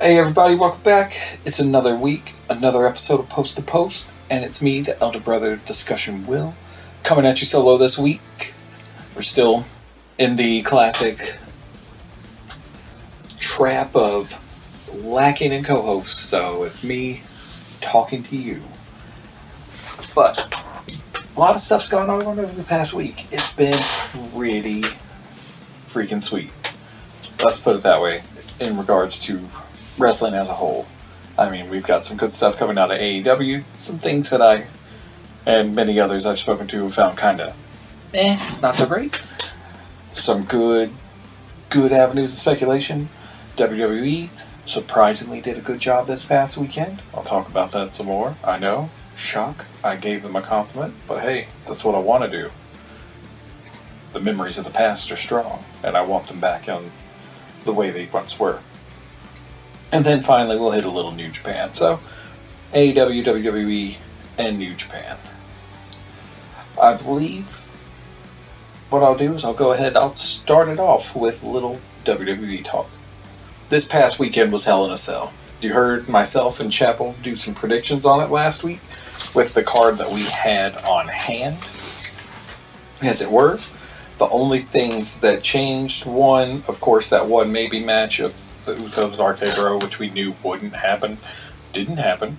Hey everybody, welcome back. It's another week, another episode of Post to Post, and it's me, the Elder Brother Discussion Will, coming at you solo this week. We're still in the classic trap of lacking in co-hosts, so it's me talking to you. But a lot of stuff's gone on over the past week. It's been pretty freaking sweet. Let's put it that way, in regards to wrestling as a whole. I mean, we've got some good stuff coming out of AEW, some things that I and many others I've spoken to have found kind of not so great. Some good avenues of speculation. WWE surprisingly did a good job this past weekend. I'll talk about that some more. I know, shock, I gave them a compliment, but hey, that's what I want to do. The memories of the past are strong, and I want them back on the way they once were. And then finally, we'll hit a little New Japan. So, AEW, WWE, and New Japan. I believe what I'll do is I'll start it off with a little WWE talk. This past weekend was Hell in a Cell. You heard myself and Chapel do some predictions on it last week with the card that we had on hand, as it were. The only things that changed, one, of course, that one maybe match of the Usos and RK Bro, which we knew wouldn't happen, didn't happen.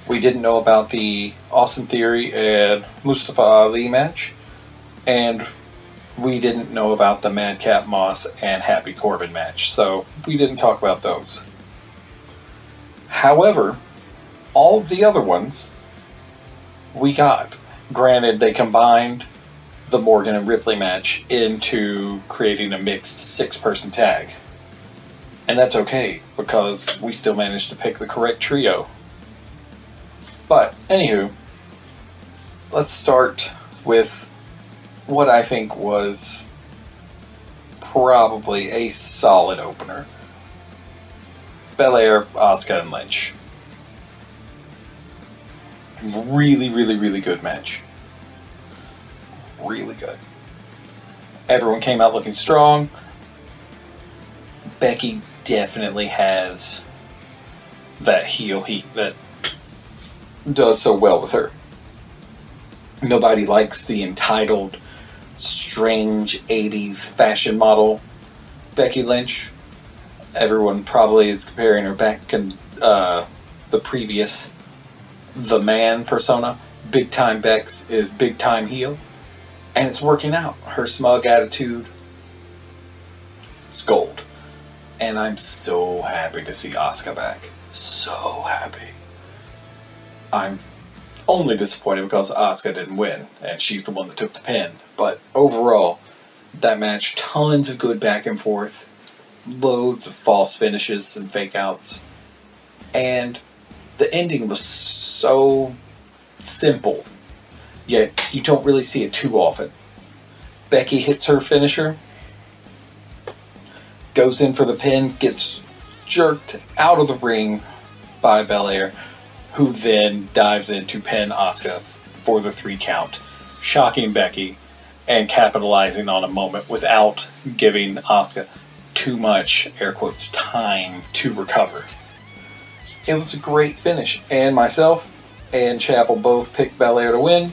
We didn't know about the Austin Theory and Mustafa Ali match, and we didn't know about the Madcap Moss and Happy Corbin match, so we didn't talk about those. However, all the other ones we got. Granted, they combined the Morgan and Ripley match into creating a mixed six-person tag. And that's okay, because we still managed to pick the correct trio. But, anywho, let's start with what I think was probably a solid opener. Belair, Asuka, and Lynch. Really good match. Really good. Everyone came out looking strong. Becky definitely has that heel heat that does so well with her. Nobody likes the entitled, strange 80s fashion model Becky Lynch. Everyone probably is comparing her back in the previous The Man persona. Big Time Bex is Big Time heel. And it's working out. Her smug attitude, it's gold. And I'm so happy to see Asuka back. So happy. I'm only disappointed because Asuka didn't win, and she's the one that took the pin. But overall, that match, tons of good back and forth, loads of false finishes and fake outs. And the ending was so simple, yet you don't really see it too often. Becky hits her finisher, goes in for the pin, gets jerked out of the ring by Belair, who then dives in to pin Asuka for the 3 count, shocking Becky and capitalizing on a moment without giving Asuka too much, air quotes, time to recover. It was a great finish, and myself and Chapel both picked Belair to win.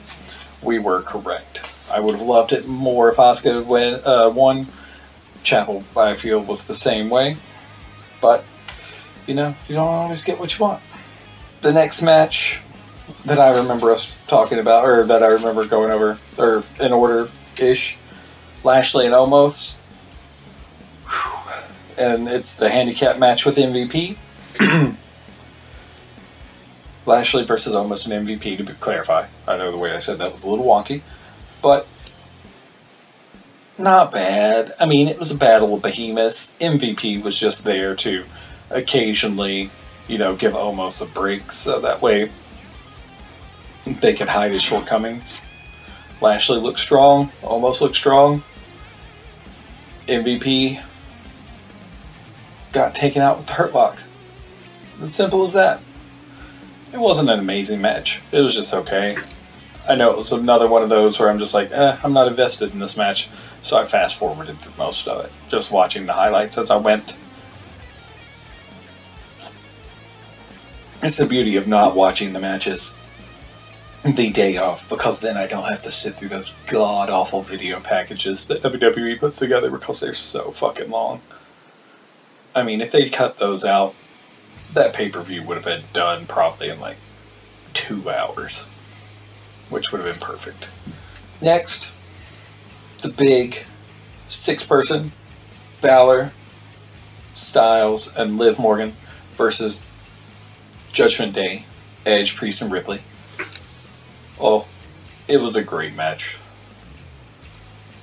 We were correct. I would have loved it more if Asuka won. Chapel, I feel, was the same way. But, you don't always get what you want. The next match that I remember us talking about, or that I remember going over, or in order-ish, Lashley and Omos. And it's the handicap match with MVP. Lashley versus Omos and MVP, to clarify. I know the way I said that was a little wonky. But not bad. I mean, it was a battle of behemoths. MVP was just there to occasionally, give Omos a break, so that way they could hide his shortcomings. Lashley looked strong. Omos looked strong. MVP got taken out with the Hurt Lock. As simple as that. It wasn't an amazing match. It was just okay. I know it was another one of those where I'm just like, I'm not invested in this match, so I fast-forwarded through most of it, just watching the highlights as I went. It's the beauty of not watching the matches the day of, because then I don't have to sit through those god-awful video packages that WWE puts together because they're so fucking long. I mean, if they cut those out, that pay-per-view would have been done probably in like 2 hours, which would have been perfect. Next, the big 6-person Balor, Styles, and Liv Morgan versus Judgment Day, Edge, Priest, and Ripley. Oh, it was a great match.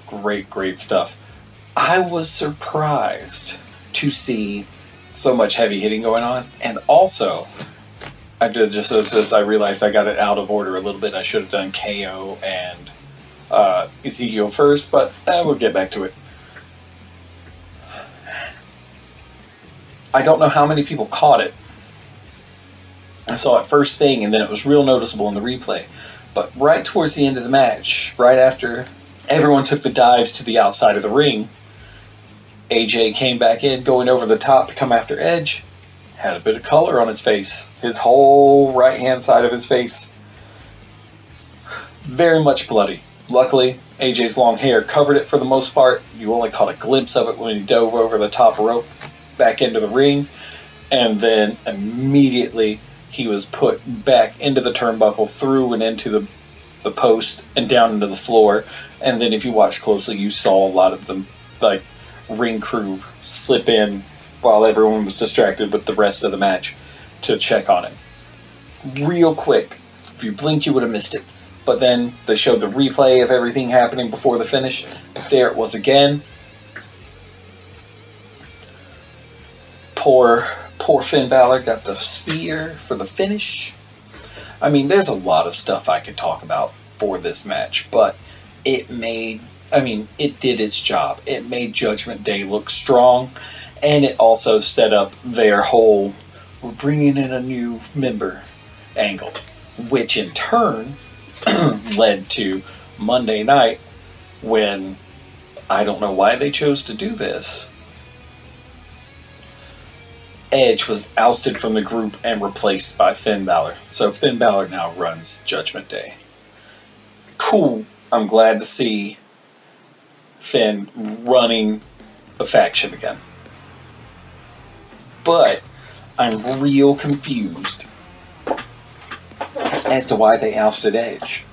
Great stuff. I was surprised to see so much heavy hitting going on, and also, I realized I got it out of order a little bit. I should have done KO and Ezekiel first, but we'll get back to it. I don't know how many people caught it. I saw it first thing, and then it was real noticeable in the replay. But right towards the end of the match, right after everyone took the dives to the outside of the ring, AJ came back in, going over the top to come after Edge. Had a bit of color on his face. His whole right-hand side of his face. Very much bloody. Luckily, AJ's long hair covered it for the most part. You only caught a glimpse of it when he dove over the top rope back into the ring. And then immediately he was put back into the turnbuckle, through and into the post and down into the floor. And then if you watch closely, you saw a lot of them, like, ring crew slip in while everyone was distracted with the rest of the match to check on him. Real quick. If you blinked, you would have missed it. But then they showed the replay of everything happening before the finish. There it was again. Poor Finn Balor got the spear for the finish. I mean, there's a lot of stuff I could talk about for this match, but it did its job. It made Judgment Day look strong, and it also set up their whole, we're bringing in a new member angle, which in turn led to Monday night, when I don't know why they chose to do this. Edge was ousted from the group and replaced by Finn Balor. So Finn Balor now runs Judgment Day. Cool. I'm glad to see Finn running a faction again. But I'm real confused as to why they ousted Edge.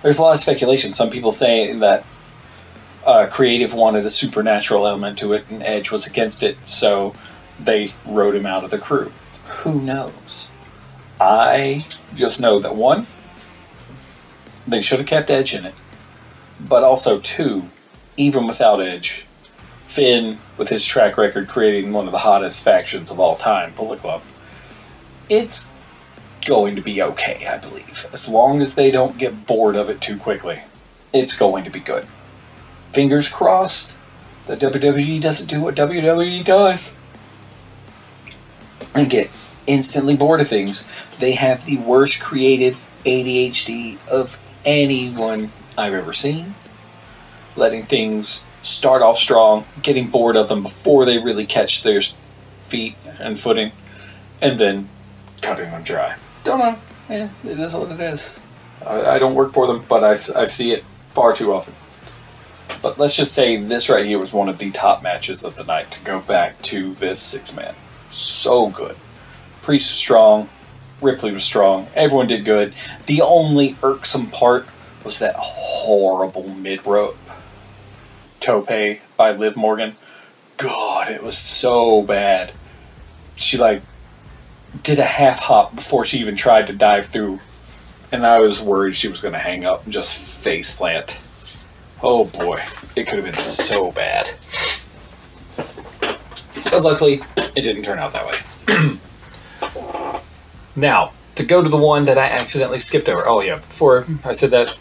There's a lot of speculation. Some people say that creative wanted a supernatural element to it, and Edge was against it, so they wrote him out of the crew. Who knows? I just know that, one, they should have kept Edge in it. But also, two, even without Edge, Finn, with his track record creating one of the hottest factions of all time, Bullet Club, it's going to be okay, I believe. As long as they don't get bored of it too quickly, it's going to be good. Fingers crossed that WWE doesn't do what WWE does and get instantly bored of things. They have the worst creative ADHD of anyone I've ever seen. Letting things start off strong, getting bored of them before they really catch their feet and footing, and then cutting them dry. Don't know. Yeah, it is what it is. I don't work for them, but I see it far too often. But let's just say this right here was one of the top matches of the night, to go back to this 6-man. So good. Priest was strong. Ripley was strong. Everyone did good. The only irksome part was that horrible mid-rope tope by Liv Morgan. God, it was so bad. She, did a half hop before she even tried to dive through. And I was worried she was going to hang up and just face plant. Oh boy, it could have been so bad. But luckily, it didn't turn out that way. Now, to go to the one that I accidentally skipped over. Oh yeah, before I said that,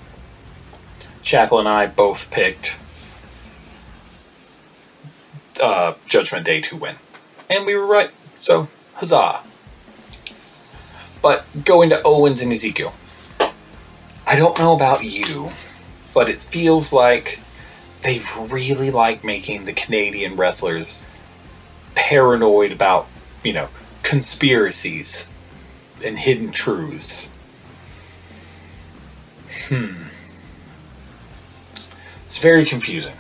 Chapel and I both picked Judgment Day to win. And we were right, so huzzah. But going to Owens and Ezekiel. I don't know about you, but it feels like they really like making the Canadian wrestlers paranoid about, conspiracies and hidden truths. It's very confusing.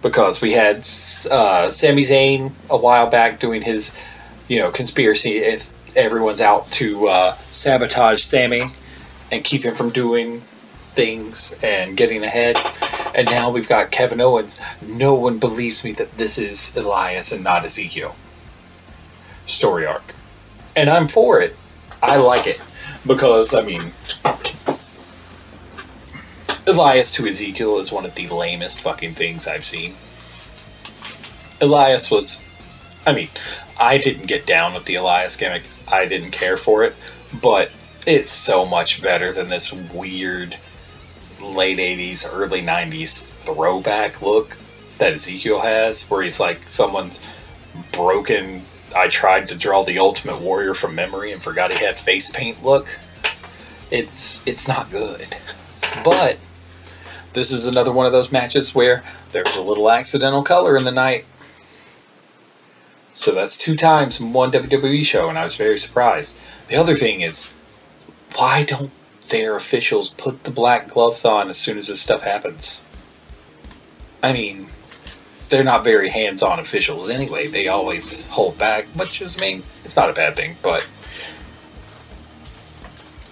Because we had Sami Zayn a while back doing his, conspiracy. If everyone's out to sabotage Sami and keep him from doing things and getting ahead. And now we've got Kevin Owens. No one believes me that this is Elias and not Ezekiel. Story arc. And I'm for it. I like it. Because, Elias to Ezekiel is one of the lamest fucking things I've seen. Elias was... I didn't get down with the Elias gimmick. I didn't care for it. But it's so much better than this weird late 80s, early 90s throwback look that Ezekiel has, where he's like someone's broken... I tried to draw the Ultimate Warrior from memory and forgot he had face paint look. It's not good. But... this is another one of those matches where there's a little accidental color in the night. So that's 2 times in one WWE show, and I was very surprised. The other thing is, why don't their officials put the black gloves on as soon as this stuff happens? They're not very hands-on officials anyway. They always hold back, which is, it's not a bad thing, but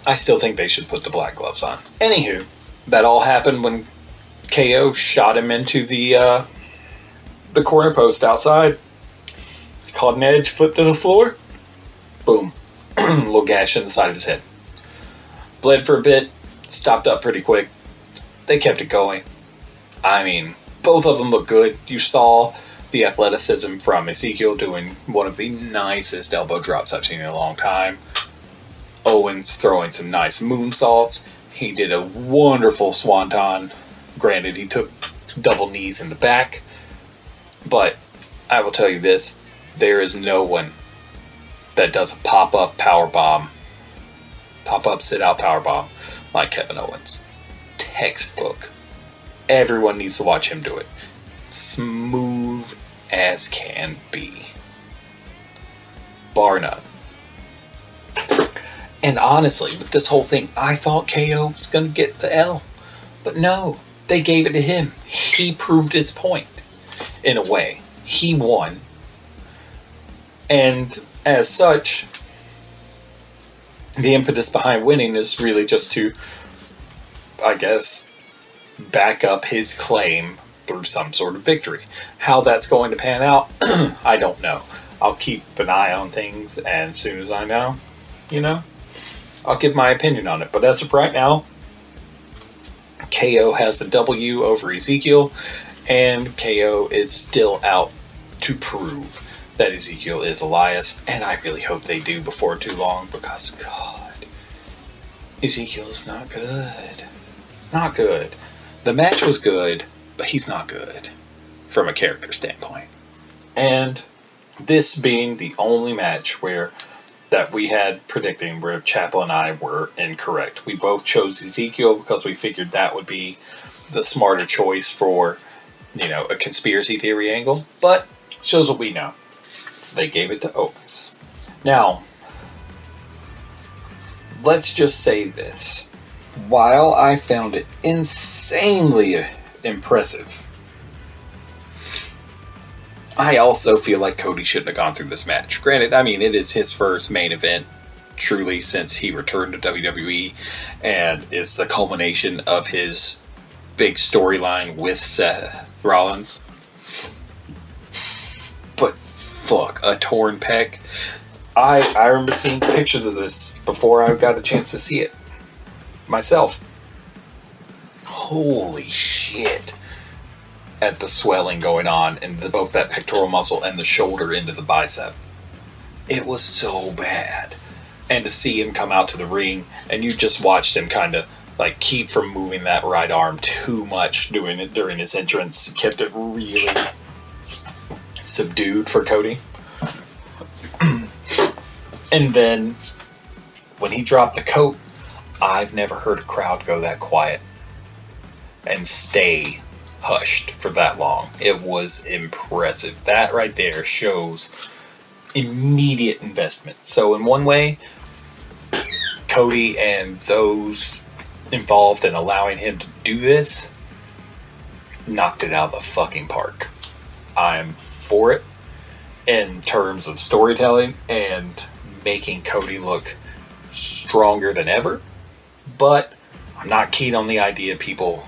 I still think they should put the black gloves on. Anywho, that all happened when KO shot him into the corner post outside. Caught an edge, flipped to the floor. Boom. Little gash in the side of his head. Bled for a bit. Stopped up pretty quick. They kept it going. Both of them look good. You saw the athleticism from Ezekiel doing one of the nicest elbow drops I've seen in a long time. Owens throwing some nice moonsaults. He did a wonderful swanton. Granted, he took double knees in the back. But I will tell you this. There is no one that does a pop-up powerbomb. Pop-up sit-out powerbomb like Kevin Owens. Textbook. Everyone needs to watch him do it. Smooth as can be. Bar none. And honestly, with this whole thing, I thought KO was going to get the L. But no, they gave it to him. He proved his point. In a way. He won. And as such, the impetus behind winning is really just to, I guess, back up his claim through some sort of victory. How that's going to pan out, I don't know. I'll keep an eye on things, and as soon as I know, I'll give my opinion on it. But as of right now, KO has a W over Ezekiel, and KO is still out to prove that Ezekiel is Elias, and I really hope they do before too long, because, God, Ezekiel is not good. Not good. The match was good, but he's not good from a character standpoint. And this being the only match that we had predicting where Chappell and I were incorrect. We both chose Ezekiel because we figured that would be the smarter choice for, a conspiracy theory angle. But shows what we know. They gave it to Owens. Now, let's just say this. While I found it insanely impressive, I also feel like Cody shouldn't have gone through this match. Granted, it is his first main event, truly, since he returned to WWE, and is the culmination of his big storyline with Seth Rollins. But, fuck, a torn pec. I remember seeing pictures of this before I got a chance to see it myself. Holy shit. At the swelling going on in both that pectoral muscle and the shoulder into the bicep. It was so bad. And to see him come out to the ring, and you just watched him kind of keep from moving that right arm too much doing it during his entrance, kept it really subdued for Cody. And then when he dropped the coat, I've never heard a crowd go that quiet and stay hushed for that long. It was impressive. That right there shows immediate investment. So in one way, Cody and those involved in allowing him to do this knocked it out of the fucking park. I'm for it in terms of storytelling and making Cody look stronger than ever, but I'm not keen on the idea of people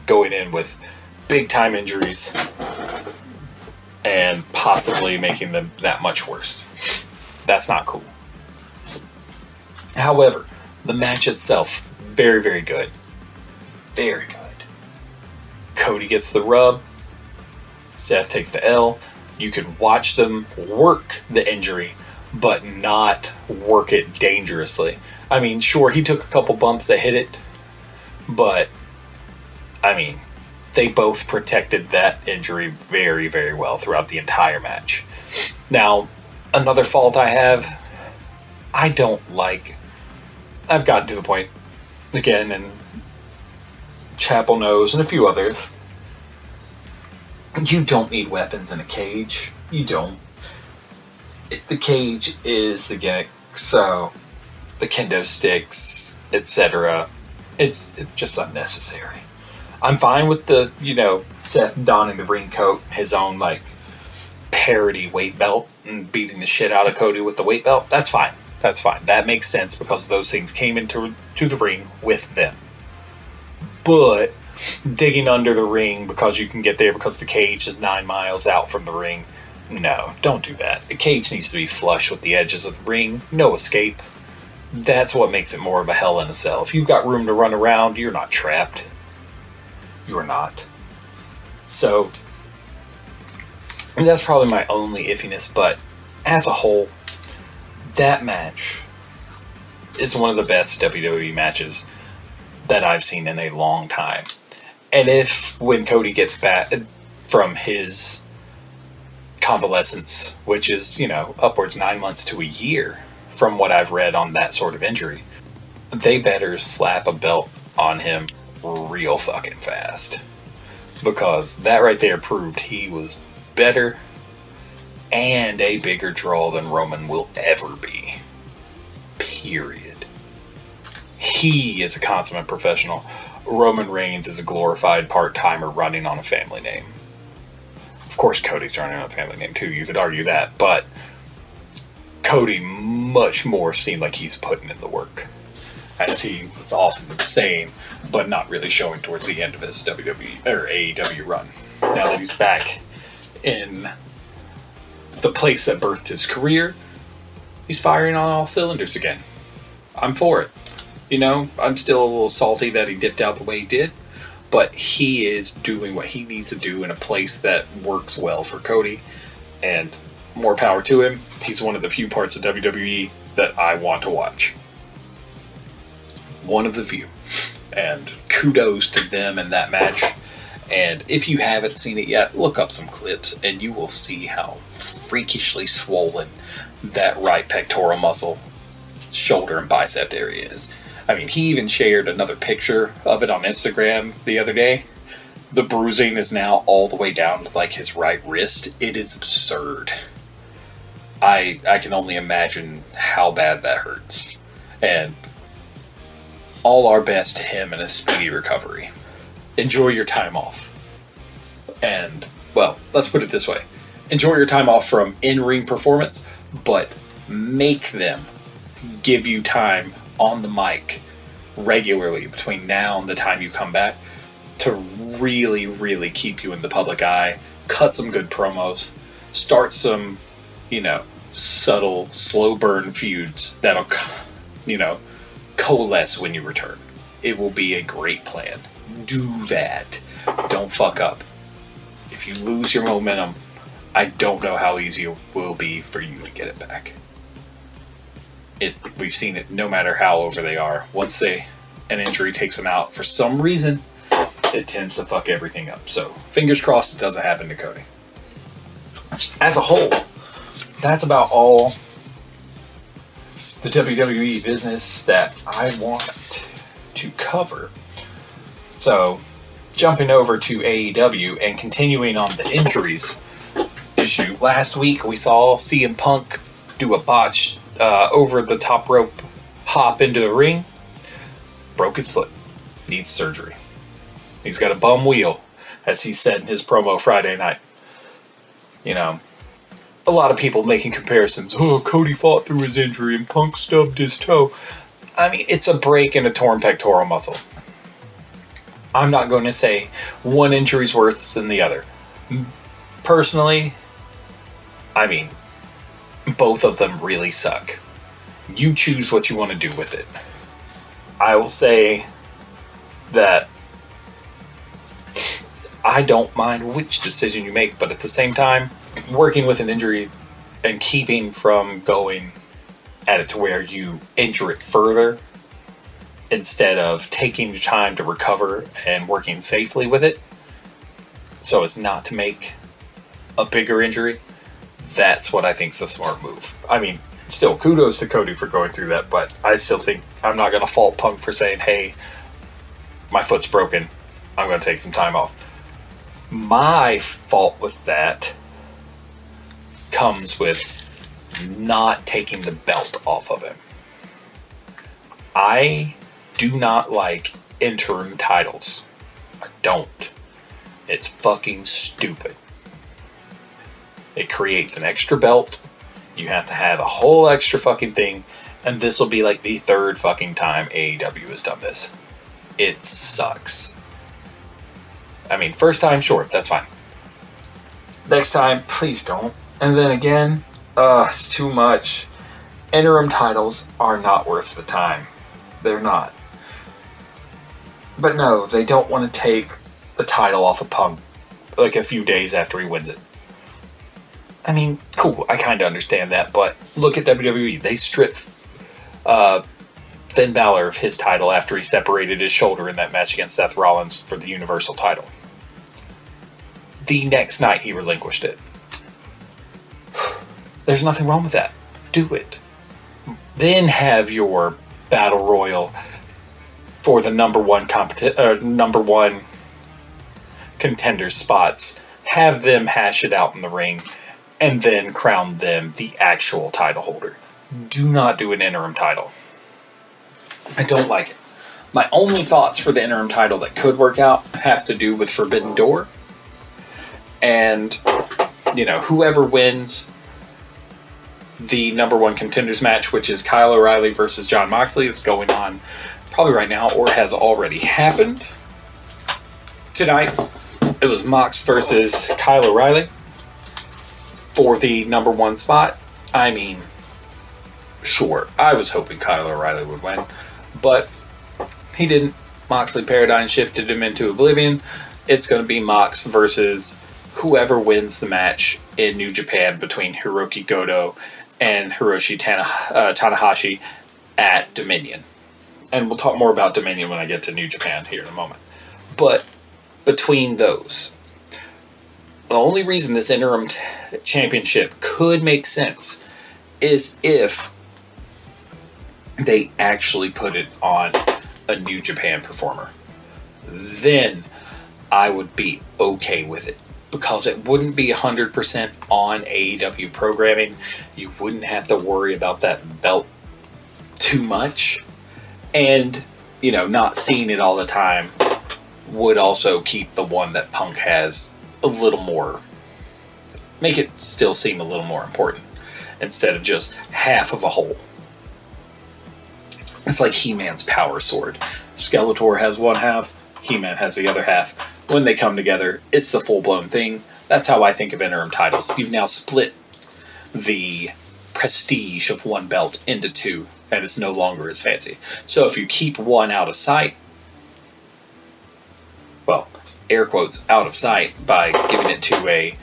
going in with big time injuries and possibly making them that much worse. That's not cool. However, the match itself, very, very good. Very good. Cody gets the rub. Seth takes the L. You can watch them work the injury, but not work it dangerously. I mean, sure, he took a couple bumps that hit it, but, I mean, they both protected that injury very, very well throughout the entire match. Now, another fault I have, I don't like... I've gotten to the point, again, and Chapel knows, and a few others, you don't need weapons in a cage. You don't. The cage is the gimmick, so the kendo sticks, etc., it's just unnecessary. I'm fine with the, Seth donning the ring coat, his own, parody weight belt, and beating the shit out of Cody with the weight belt. That's fine. That's fine. That makes sense because those things came into the ring with them. But digging under the ring because you can get there because the cage is 9 miles out from the ring, no, don't do that. The cage needs to be flush with the edges of the ring. No escape. That's what makes it more of a Hell in a Cell. If you've got room to run around, you're not trapped. You're not. So, that's probably my only iffiness, but as a whole, that match is one of the best WWE matches that I've seen in a long time. And when Cody gets back from his convalescence, which is, upwards 9 months to a year from what I've read on that sort of injury, they better slap a belt on him real fucking fast. Because that right there proved he was better and a bigger draw than Roman will ever be. Period. He is a consummate professional. Roman Reigns is a glorified part-timer running on a family name. Of course, Cody's running on a family name too. You could argue that, but Cody much more seemed like he's putting in the work, as he was often saying, but not really showing towards the end of his WWE or AEW run. Now that he's back in the place that birthed his career, he's firing on all cylinders again. I'm for it. I'm still a little salty that he dipped out the way he did, but he is doing what he needs to do in a place that works well for Cody, and more power to him. He's one of the few parts of WWE that I want to watch. One of the few. And kudos to them in that match. And if you haven't seen it yet, look up some clips and you will see how freakishly swollen that right pectoral muscle, shoulder, and bicep area is. I mean, he even shared another picture of it on Instagram the other day. The bruising is now all the way down to his right wrist. It is absurd. I can only imagine how bad that hurts. And all our best to him and a speedy recovery. Enjoy your time off. And, well, let's put it this way. Enjoy your time off from in-ring performance, but make them give you time on the mic regularly between now and the time you come back to really, really keep you in the public eye, cut some good promos, start some, subtle, slow burn feuds that'll, coalesce when you return. It will be a great plan. Do that. Don't fuck up. If you lose your momentum, I don't know how easy it will be for you to get it back. We've seen it no matter how over they are. Once an injury takes them out, for some reason, it tends to fuck everything up. So, fingers crossed it doesn't happen to Cody. As a whole, that's about all the WWE business that I want to cover. So, jumping over to AEW and continuing on the injuries issue. Last week we saw CM Punk do a botch over the top rope hop into the ring, broke his foot, needs surgery. He's got a bum wheel, as he said in his promo Friday night. You know, a lot of people making comparisons. Oh, Cody fought through his injury and Punk stubbed his toe. I mean, it's a break in a torn pectoral muscle. I'm not going to say one injury's worse than the other. Personally, I mean, both of them really suck. You choose what you want to do with it. I will say that I don't mind which decision you make, but at the same time, working with an injury and keeping from going at it to where you injure it further instead of taking your time to recover and working safely with it so as not to make a bigger injury, that's what I think is the smart move. I mean, still, kudos to Cody for going through that, but I still think I'm not going to fault Punk for saying, hey, my foot's broken, I'm going to take some time off. My fault with that comes with not taking the belt off of him. I do not like interim titles. I don't. It's fucking stupid. It creates an extra belt. You have to have a whole extra fucking thing, and this will be like the third fucking time AEW has done this. It sucks. I mean, first time, sure, that's fine. Next time, please don't. And then again, it's too much. Interim titles are not worth the time. They're not. But no, they don't want to take the title off of Punk like a few days after he wins it. I mean, cool, I kind of understand that, but look at WWE. They stripped Finn Balor of his title after he separated his shoulder in that match against Seth Rollins for the Universal title. The next night he relinquished it. There's nothing wrong with that. Do it. Then have your battle royal for the number one contender spots. Have them hash it out in the ring, and then crown them the actual title holder. Do not do an interim title. I don't like it. My only thoughts for the interim title that could work out have to do with Forbidden Door. And, you know, whoever wins the number one contenders match, which is Kyle O'Reilly versus Jon Moxley, is going on probably right now or has already happened. Tonight, it was Mox versus Kyle O'Reilly for the number one spot. I mean, sure, I was hoping Kyle O'Reilly would win, but he didn't. Moxley paradigm shifted him into oblivion. It's going to be Mox versus whoever wins the match in New Japan between Hiroki Goto and Hiroshi Tanahashi at Dominion. And we'll talk more about Dominion when I get to New Japan here in a moment. But between those, the only reason this interim championship could make sense is if they actually put it on a New Japan performer. Then I would be okay with it, because it wouldn't be 100% on AEW programming. You wouldn't have to worry about that belt too much. And, you know, not seeing it all the time would also keep the one that Punk has a little more, make it still seem a little more important, instead of just half of a whole. It's like He-Man's power sword. Skeletor has one half, He-Man has the other half. When they come together, it's the full-blown thing. That's how I think of interim titles. You've now split the prestige of one belt into two, and it's no longer as fancy. So if you keep one out of sight, well, air quotes, out of sight, by giving it to a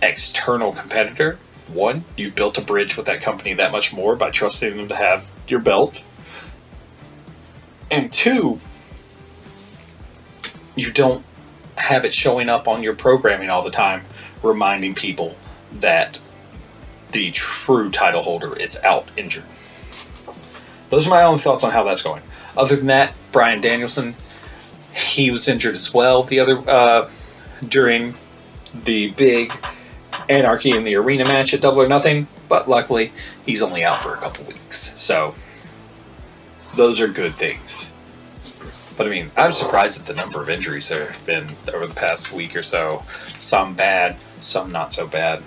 external competitor, one, you've built a bridge with that company that much more by trusting them to have your belt. And two, you don't have it showing up on your programming all the time, reminding people that the true title holder is out injured. Those are my only thoughts on how that's going. Other than that, Bryan Danielson, he was injured as well during the big Anarchy in the Arena match at Double or Nothing, but luckily he's only out for a couple weeks. So those are good things. But I mean, I'm surprised at the number of injuries there have been over the past week or so. Some bad, some not so bad.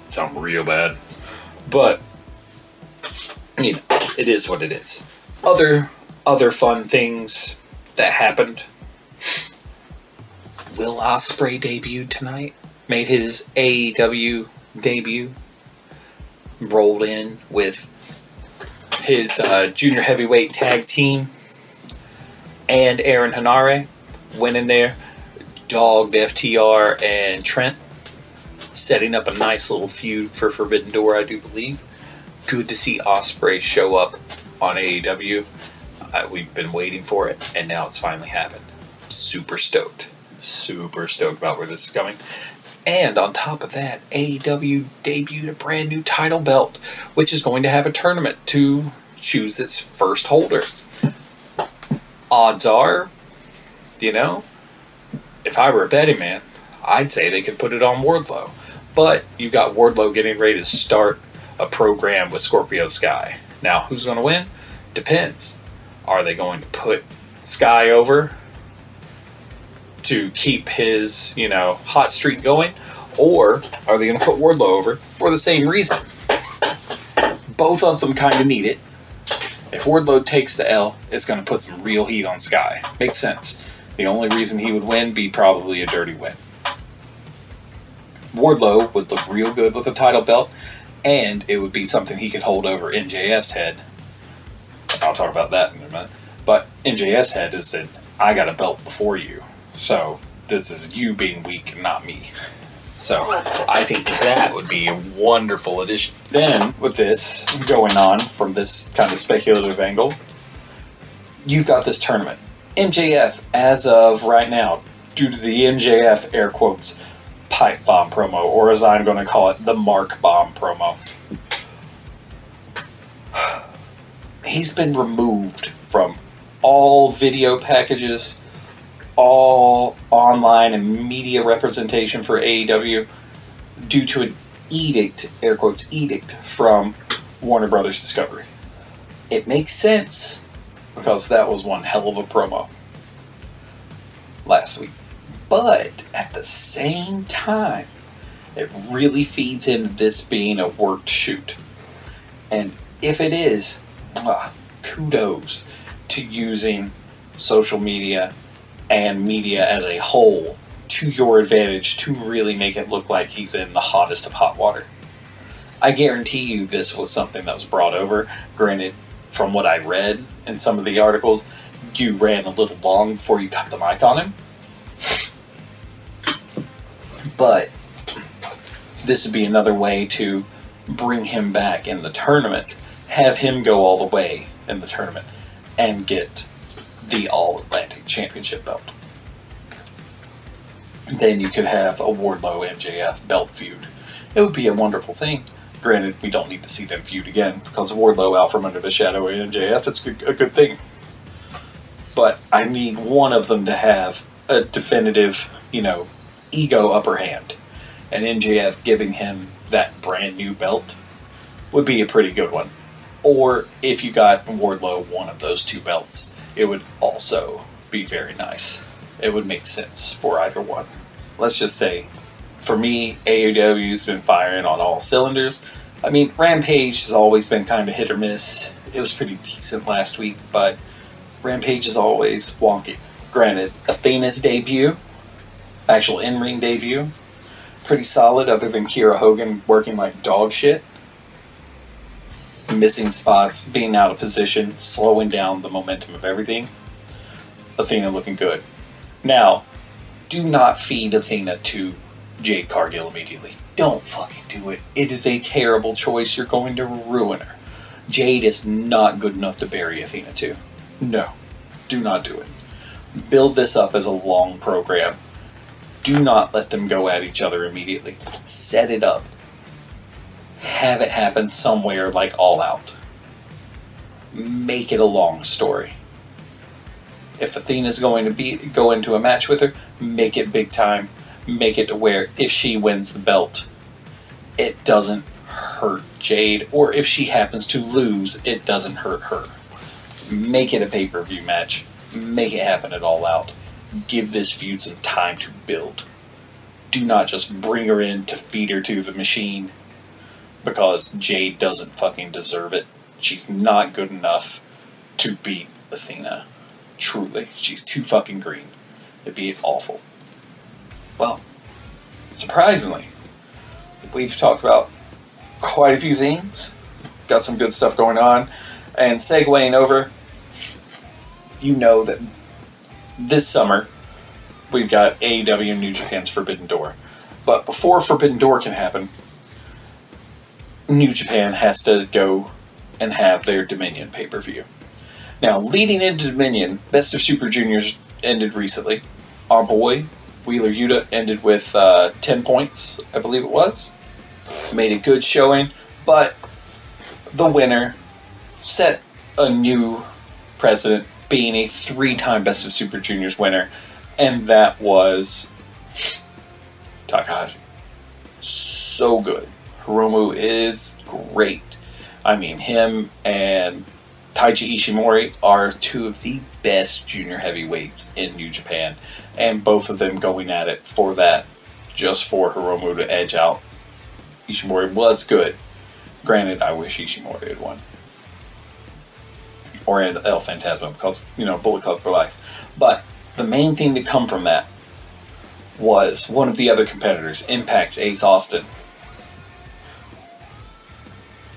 Some real bad. But, you know, it is what it is. Other fun things that happened. Will Ospreay debuted tonight. Made his AEW debut. Rolled in with his junior heavyweight tag team. And Aaron Hanare went in there, dogged FTR and Trent, setting up a nice little feud for Forbidden Door, I do believe. Good to see Ospreay show up on AEW. We've been waiting for it, and now it's finally happened. Super stoked. Super stoked about where this is going. And on top of that, AEW debuted a brand new title belt, which is going to have a tournament to choose its first holder. Odds are, you know, if I were a betting man, I'd say they could put it on Wardlow. But you've got Wardlow getting ready to start a program with Scorpio Sky. Now, who's going to win? Depends. Are they going to put Sky over to keep his, you know, hot streak going? Or are they going to put Wardlow over for the same reason? Both of them kind of need it. If Wardlow takes the L, it's going to put some real heat on Sky. Makes sense. The only reason he would win be probably a dirty win. Wardlow would look real good with a title belt, and it would be something he could hold over MJF's head. I'll talk about that in a minute. But MJF's head is that I got a belt before you, so this is you being weak and not me. So I think that would be a wonderful addition. Then, with this going on from this kind of speculative angle, you've got this tournament. MJF, as of right now, due to the MJF, air quotes, pipe bomb promo, or as I'm going to call it, the Mark Bomb promo. He's been removed from all video packages, all online and media representation for AEW due to an edict, air quotes, edict from Warner Brothers Discovery. It makes sense because that was one hell of a promo last week. But at the same time, it really feeds into this being a worked shoot. And if it is, kudos to using social media and media as a whole to your advantage to really make it look like he's in the hottest of hot water. I guarantee you this was something that was brought over. Granted, from what I read in some of the articles, you ran a little long before you cut the mic on him. But this would be another way to bring him back in the tournament, have him go all the way in the tournament, and get the All-Atlantic Championship belt. Then you could have a Wardlow MJF belt feud. It would be a wonderful thing. Granted, we don't need to see them feud again, because Wardlow out from under the shadow of MJF is a good thing. But I need one of them to have a definitive, ego upper hand. And MJF giving him that brand new belt would be a pretty good one. Or if you got Wardlow one of those two belts, it would also be very nice. It would make sense for either one. Let's just say, for me, AEW's been firing on all cylinders. I mean, Rampage has always been kind of hit or miss. It was pretty decent last week, but Rampage is always wonky. Granted, Athena's debut, actual in-ring debut, pretty solid other than Kiera Hogan working like dog shit. Missing spots, being out of position, slowing down the momentum of everything. Athena looking good. Now, do not feed Athena to Jade Cargill immediately. Don't fucking do it. It is a terrible choice. You're going to ruin her. Jade is not good enough to bury Athena to. No. Do not do it. Build this up as a long program. Do not let them go at each other immediately. Set it up. Have it happen somewhere like All Out. Make it a long story. If Athena's going to go into a match with her, make it big time. Make it to where if she wins the belt, it doesn't hurt Jade. Or if she happens to lose, it doesn't hurt her. Make it a pay-per-view match. Make it happen at All Out. Give this feud some time to build. Do not just bring her in to feed her to the machine, because Jade doesn't fucking deserve it. She's not good enough to beat Athena. Truly. She's too fucking green. It'd be awful. Well, surprisingly, we've talked about quite a few things. Got some good stuff going on. And segueing over, you know that this summer we've got AEW and New Japan's Forbidden Door. But before Forbidden Door can happen, New Japan has to go and have their Dominion pay-per-view. Now, leading into Dominion, Best of Super Juniors ended recently. Our boy, Wheeler Yuta, ended with 10 points, I believe it was. Made a good showing, but the winner set a new precedent, being a 3-time Best of Super Juniors winner, and that was Takahashi. So good. Hiromu is great. I mean, him and Taiji Ishimori are two of the best junior heavyweights in New Japan, and both of them going at it for that, just for Hiromu to edge out. Ishimori was good. Granted, I wish Ishimori had won. Or El Phantasmo, because, Bullet Club for life. But the main thing to come from that was one of the other competitors, Impact's Ace Austin,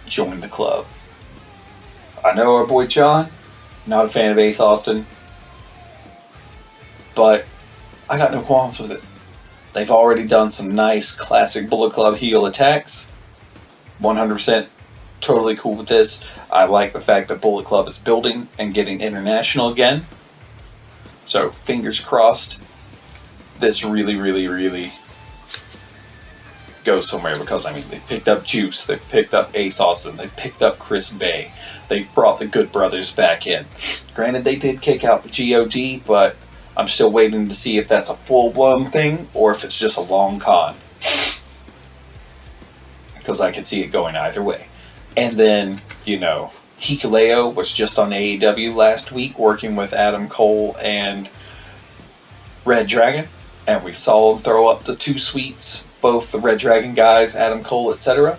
joined the club. I know our boy John, not a fan of Ace Austin, but I got no qualms with it. They've already done some nice classic Bullet Club heel attacks. 100% totally cool with this. I like the fact that Bullet Club is building and getting international again. So, fingers crossed, this really, really, really goes somewhere, because, they picked up Juice, they picked up Ace Austin, they picked up Chris Bay, they brought the Good Brothers back in. Granted, they did kick out the GOD, but I'm still waiting to see if that's a full-blown thing, or if it's just a long con. Because I could see it going either way. And then, Hikuleo was just on AEW last week working with Adam Cole and Red Dragon, and we saw him throw up the 2 sweets, both the Red Dragon guys, Adam Cole, etc.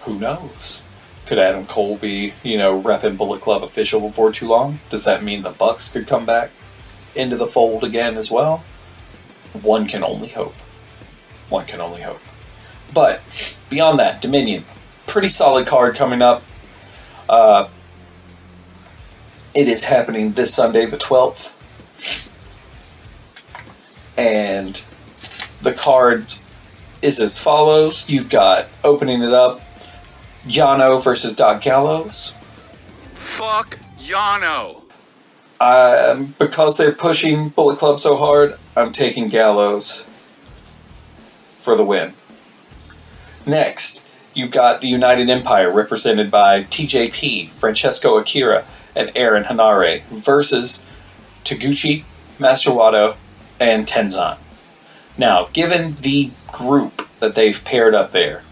Who knows? Could Adam Cole be, repping Bullet Club official before too long? Does that mean the Bucks could come back into the fold again as well? One can only hope. One can only hope. But, beyond that, Dominion. Pretty solid card coming up. It is happening this Sunday, the 12th. And the card is as follows. You've got, opening it up, Yano versus Doc Gallows. Fuck Yano. Because they're pushing Bullet Club so hard, I'm taking Gallows for the win. Next, you've got the United Empire, represented by TJP, Francesco Akira, and Aaron Hanare, versus Taguchi, Master Wato, and Tenzan. Now, given the group that they've paired up there,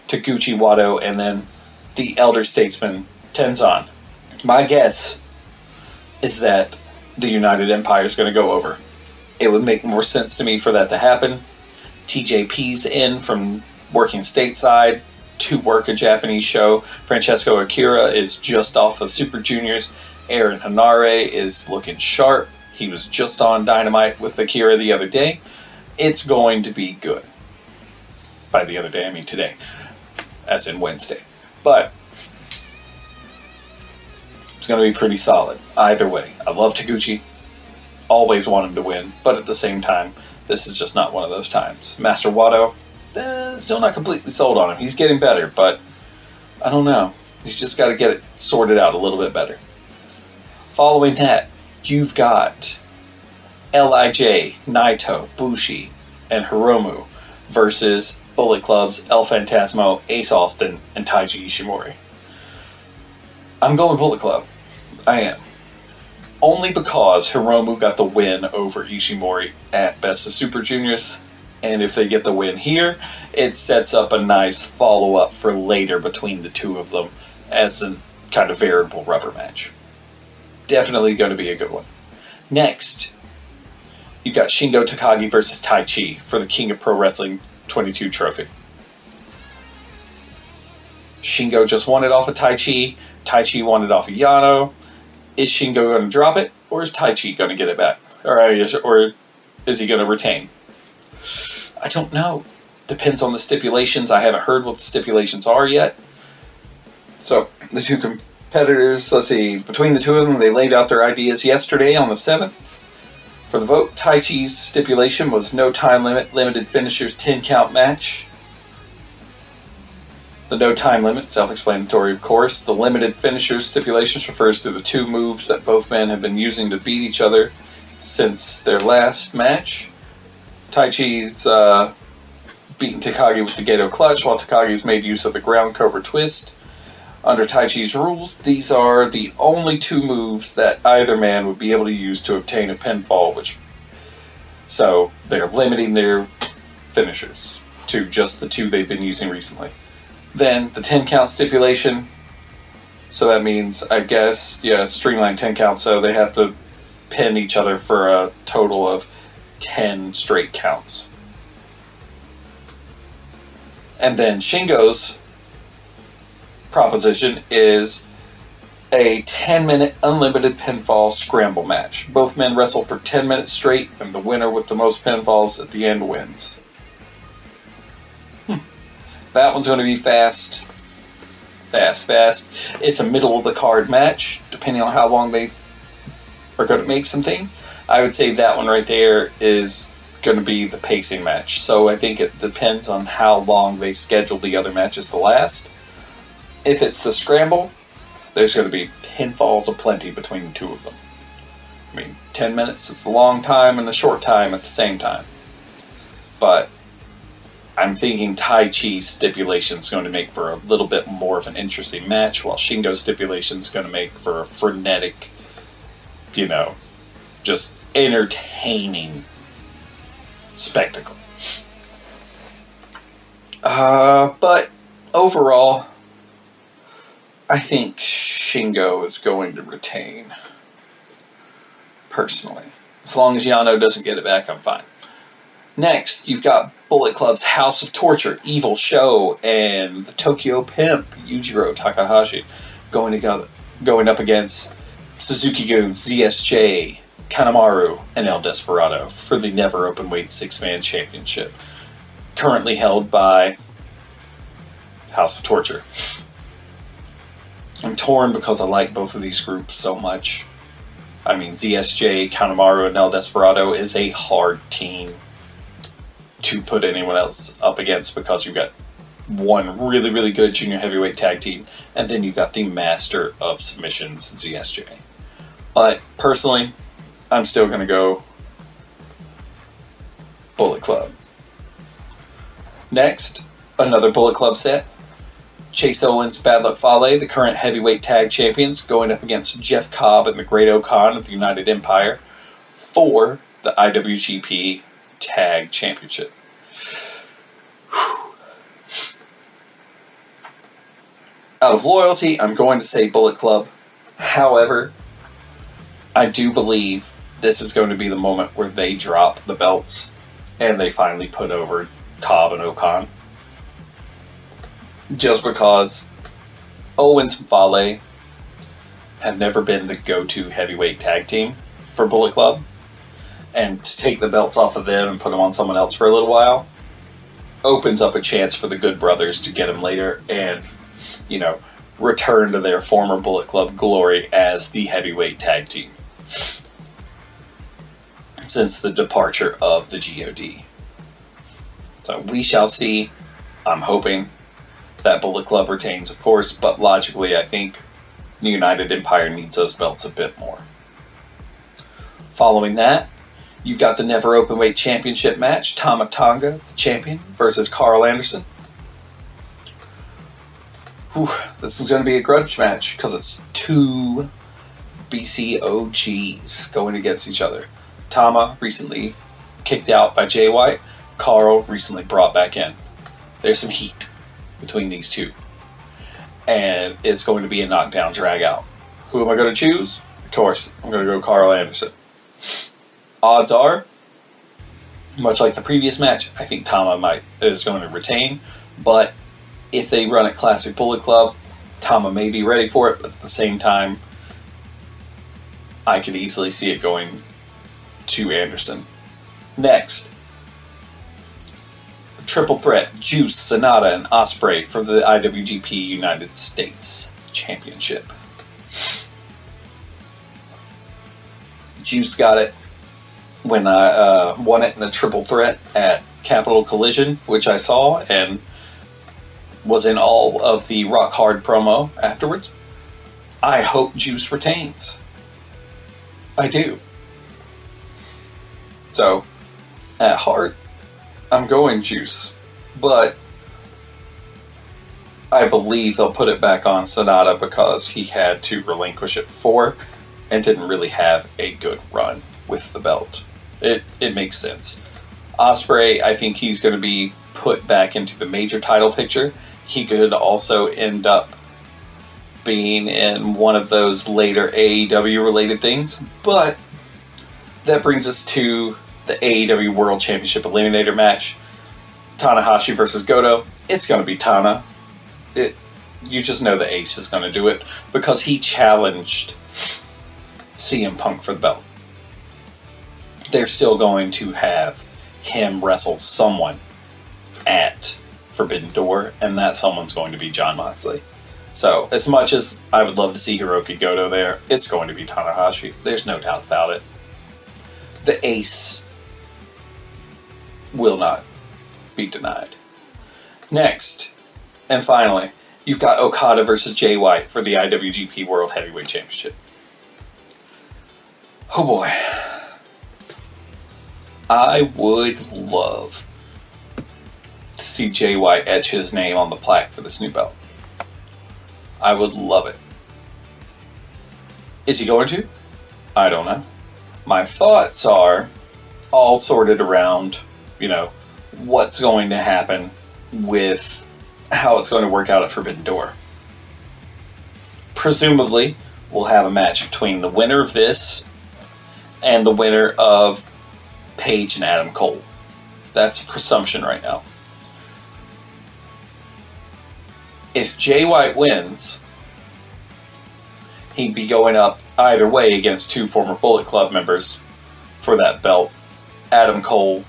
Taguchi, Wato, and then the Elder Statesman, Tenzan, my guess is that the United Empire is going to go over. It would make more sense to me for that to happen. TJP's in from working stateside to work a Japanese show. Francesco Akira is just off of Super Juniors. Aaron Hanare is looking sharp. He was just on Dynamite with Akira the other day. It's going to be good. By the other day, I mean today. As in Wednesday. But it's going to be pretty solid. Either way. I love Taguchi. Always want him to win. But at the same time, this is just not one of those times. Master Wato, still not completely sold on him. He's getting better, but I don't know. He's just got to get it sorted out a little bit better. Following that, you've got LIJ, Naito, Bushi, and Hiromu versus Bullet Club's El Phantasmo, Ace Austin, and Taiji Ishimori. I'm going Bullet Club. I am. Only because Hiromu got the win over Ishimori at Best of Super Juniors, and if they get the win here, it sets up a nice follow-up for later between the two of them as a kind of veritable rubber match. Definitely going to be a good one. Next, you've got Shingo Takagi versus Tai Chi for the King of Pro Wrestling 22 trophy. Shingo just won it off of Tai Chi. Tai Chi won it off of Yano. Is Shingo going to drop it, or is Tai Chi going to get it back? Or is he going to retain? I don't know. Depends on the stipulations. I haven't heard what the stipulations are yet. So, the two competitors, let's see, between the two of them, they laid out their ideas yesterday on the 7th. For the vote, Tai Chi's stipulation was no time limit, limited finishers, 10-count match. The no time limit, self-explanatory of course. The limited finishers stipulations refers to the two moves that both men have been using to beat each other since their last match. Tai Chi's beaten Takagi with the Gedo Clutch, while Takagi's made use of the Ground Cobra Twist. Under Tai Chi's rules, these are the only two moves that either man would be able to use to obtain a pinfall, so they're limiting their finishers to just the two they've been using recently. Then the 10-count stipulation, so that means, I guess, streamlined 10 counts, so they have to pin each other for a total of 10 straight counts. And then Shingo's proposition is a 10-minute unlimited pinfall scramble match. Both men wrestle for 10 minutes straight, and the winner with the most pinfalls at the end wins. That one's going to be fast. It's a middle-of-the-card match, depending on how long they are going to make some things. I would say that one right there is going to be the pacing match. So I think it depends on how long they schedule the other matches to last. If it's the scramble, there's going to be pinfalls aplenty between the two of them. 10 minutes, it's a long time and a short time at the same time. But I'm thinking Tai Chi's stipulation is going to make for a little bit more of an interesting match, while Shingo's stipulation is going to make for a frenetic, just entertaining spectacle. But overall, I think Shingo is going to retain. Personally. As long as Yano doesn't get it back, I'm fine. Next, you've got Bullet Club's House of Torture, Evil Show, and the Tokyo Pimp, Yujiro Takahashi, going up against Suzuki-gun, ZSJ, Kanemaru, and El Desperado for the Never Openweight 6-Man Championship, currently held by House of Torture. I'm torn because I like both of these groups so much. ZSJ, Kanemaru, and El Desperado is a hard team to put anyone else up against, because you've got one really, really good junior heavyweight tag team, and then you've got the master of submissions, ZSJ. But personally, I'm still going to go Bullet Club. Next, another Bullet Club set. Chase Owens, Bad Luck Fale, the current heavyweight tag champions, going up against Jeff Cobb and the Great O'Khan of the United Empire for the IWGP Tag Championship. Out of loyalty, I'm going to say Bullet Club. However, I do believe this is going to be the moment where they drop the belts and they finally put over Cobb and O'Khan. Just because Owens and Fale have never been the go-to heavyweight tag team for Bullet Club. And to take the belts off of them and put them on someone else for a little while opens up a chance for the Good Brothers to get them later and, return to their former Bullet Club glory as the heavyweight tag team since the departure of the GOD. So we shall see. I'm hoping that Bullet Club retains, of course, but logically I think the United Empire needs those belts a bit more. Following that, you've got the Never Openweight Championship match, Tama Tonga, the champion, versus Carl Anderson. This is going to be a grudge match, because it's two BCOGs going against each other. Tama recently kicked out by Jay White. Carl recently brought back in. There's some heat between these two. And it's going to be a knockdown drag out. Who am I going to choose? Of course, I'm going to go Carl Anderson. Odds are, much like the previous match, I think Tama is going to retain, but if they run at Classic Bullet Club, Tama may be ready for it, but at the same time, I could easily see it going to Anderson. Next, triple threat, Juice, Sonata, and Ospreay for the IWGP United States Championship. Juice got it when I won it in a triple threat at Capital Collision, which I saw and was in all of the Rock Hard promo afterwards. I hope Juice retains. I do. So, at heart, I'm going Juice, but I believe they'll put it back on Sonata because he had to relinquish it before and didn't really have a good run with the belt. It makes sense. Ospreay, I think he's going to be put back into the major title picture. He could also end up being in one of those later AEW related things, but that brings us to the AEW World Championship Eliminator match. Tanahashi versus Goto. It's going to be Tana. You just know the Ace is going to do it because he challenged CM Punk for the belt. They're still going to have him wrestle someone at Forbidden Door, and that someone's going to be Jon Moxley. So, as much as I would love to see Hiroki Goto there, it's going to be Tanahashi. There's no doubt about it. The Ace will not be denied. Next, and finally, you've got Okada versus Jay White for the IWGP World Heavyweight Championship. Oh boy. I would love to see Jay White etch his name on the plaque for this new belt. I would love it. Is he going to? I don't know. My thoughts are all sorted around, what's going to happen with how it's going to work out at Forbidden Door. Presumably, we'll have a match between the winner of this and the winner of Paige and Adam Cole. That's presumption right now. If Jay White wins, he'd be going up either way against two former Bullet Club members for that belt, Adam Cole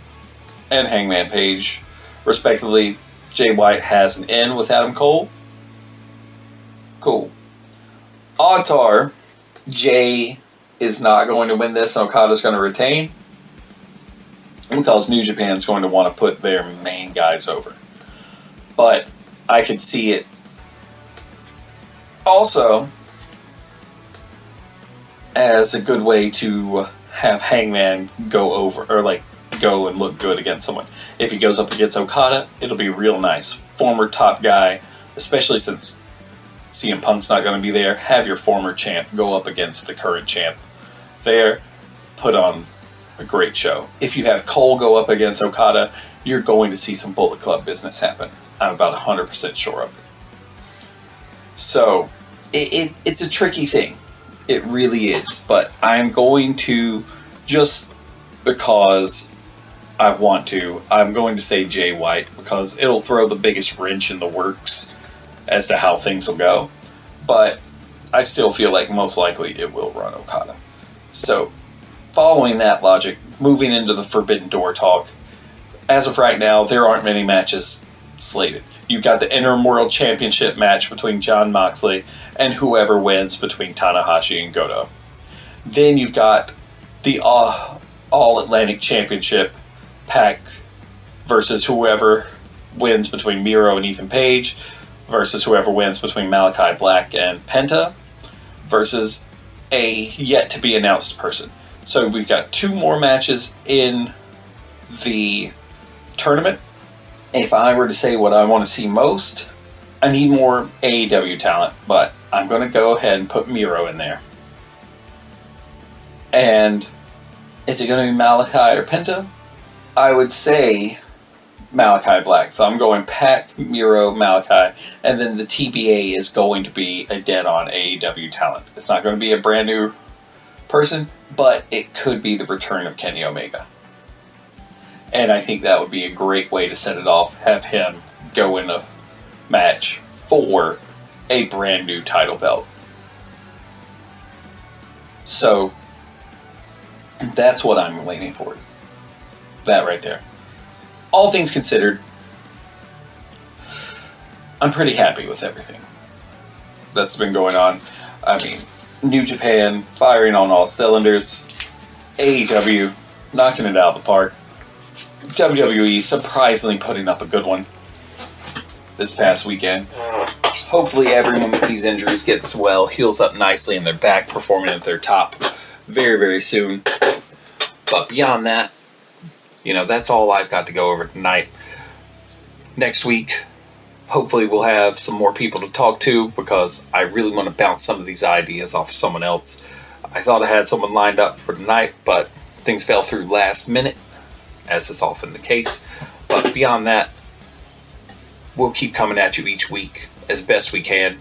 and Hangman Page, respectively. Jay White has an in with Adam Cole. Cool. Odds are Jay is not going to win this and Okada's going to retain, because New Japan's going to want to put their main guys over. But I could see it also as a good way to have Hangman go over, or go and look good against someone. If he goes up against Okada, it'll be real nice. Former top guy, especially since CM Punk's not going to be there, have your former champ go up against the current champ there, put on a great show. If you have Cole go up against Okada, you're going to see some Bullet Club business happen. I'm about 100% sure of it. So, it's a tricky thing. It really is. But I'm going to, just because I want to, I'm going to say Jay White, because it'll throw the biggest wrench in the works as to how things will go. But I still feel like most likely it will run Okada. So, following that logic, moving into the Forbidden Door talk, as of right now, there aren't many matches slated. You've got the Interim World Championship match between Jon Moxley and whoever wins between Tanahashi and Goto. Then you've got the All-Atlantic Championship pack versus whoever wins between Miro and Ethan Page versus whoever wins between Malachi Black and Penta versus a yet-to-be-announced person. So we've got two more matches in the tournament. If I were to say what I want to see most, I need more AEW talent, but I'm going to go ahead and put Miro in there. And is it going to be Malachi or Penta? I would say Malachi Black. So I'm going Pac, Miro, Malachi, and then the TBA is going to be a dead-on AEW talent. It's not going to be a brand new person, but it could be the return of Kenny Omega. And I think that would be a great way to set it off. Have him go in a match for a brand new title belt. So, that's what I'm leaning for. That right there. All things considered, I'm pretty happy with everything that's been going on. I mean, New Japan firing on all cylinders. AEW knocking it out of the park. WWE surprisingly putting up a good one this past weekend. Hopefully everyone with these injuries gets well, heals up nicely, and they're back performing at their top very, very soon. But beyond that, that's all I've got to go over tonight. Next week, hopefully we'll have some more people to talk to, because I really want to bounce some of these ideas off of someone else. I thought I had someone lined up for tonight, but things fell through last minute, as is often the case. But beyond that, we'll keep coming at you each week as best we can.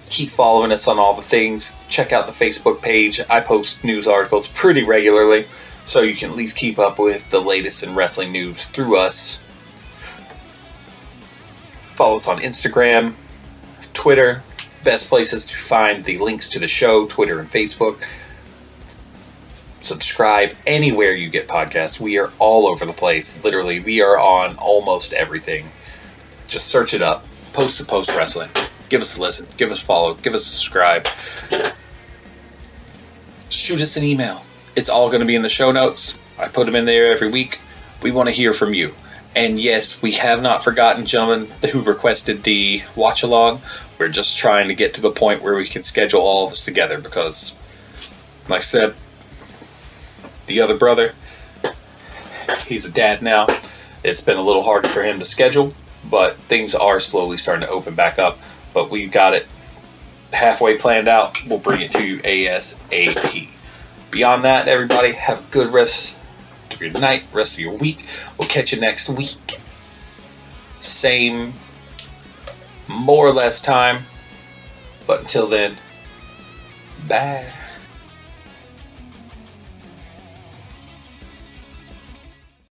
Keep following us on all the things. Check out the Facebook page. I post news articles pretty regularly, so you can at least keep up with the latest in wrestling news through us. Follow us on Instagram, Twitter. Best places to find the links to the show, Twitter and Facebook. Subscribe anywhere you get podcasts. We are all over the place. Literally, we are on almost everything. Just search it up. Post to Post Wrestling. Give us a listen. Give us a follow. Give us a subscribe. Shoot us an email. It's all going to be in the show notes. I put them in there every week. We want to hear from you. And yes, we have not forgotten gentlemen who requested the watch along. We're just trying to get to the point where we can schedule all of us together, because, like I said, the other brother, he's a dad now. It's been a little hard for him to schedule, but things are slowly starting to open back up. But we've got it halfway planned out. We'll bring it to you ASAP. Beyond that, everybody, have a good rest of your night, rest of your week. We'll catch you next week. Same, more or less time. But until then, bye.